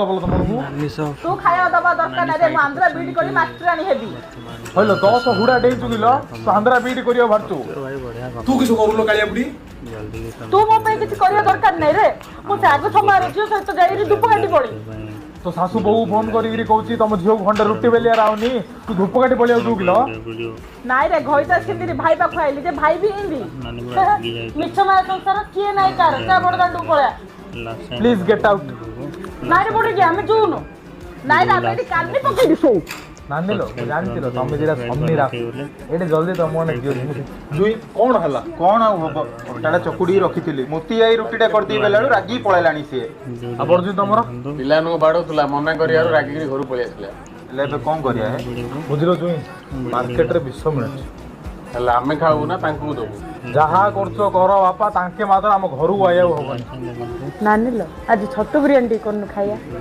बोल तुमको तू खाया दबा दरकार ना रे मैं आंध्रा बीडी करी मास्टरानी हेबी हेलो 10 हुडा डेई चुगिलो तो आंध्रा बीडी करियो भरचू तू किस करूलो कालिया बुडी तू मो पे किछ करिया दरकार नै रे मो साग छमार झियो सहित जाई धूपकाठी पड़ी तो सासू बहु फोन करी कहूची तुम झियो खंडे रुटी बेलिया राउनी तू धूपकाठी पलिया दू किलो नाइ रे घइता सिंदरी भाई पाखु आइली जे भाई भी हिंदी मिछ मार संसार किए नाइ कार ता बड़ दांडू पळा प्लीज गेट आउट नाइ रे बड़ी हम जूनो नाइ रे आबे कालनी पकई दिसो नानी लो जानती लो तुम जेरा समनी राख एडे जल्दी तुम मने जुई कोन हला कौन हबो ओटाडा चकुडी रखिथिली मोती आई रुटीटा करती बेलाडू रागी पळैलाणी से आपण जी तुमरो पिलानु बाडोतुला मना करियारो रागिगिरी घरु पळि आसला ले बे कोन करिया है बुझिलो जुई मार्केट रे विश्व मिलछ हला हमें खाऊ ना तांकू दबु जहा करछो करो बापा तांके मात्र हम घरु आया होबनी नानी लो आज छोटू बिरयानी कोन खाया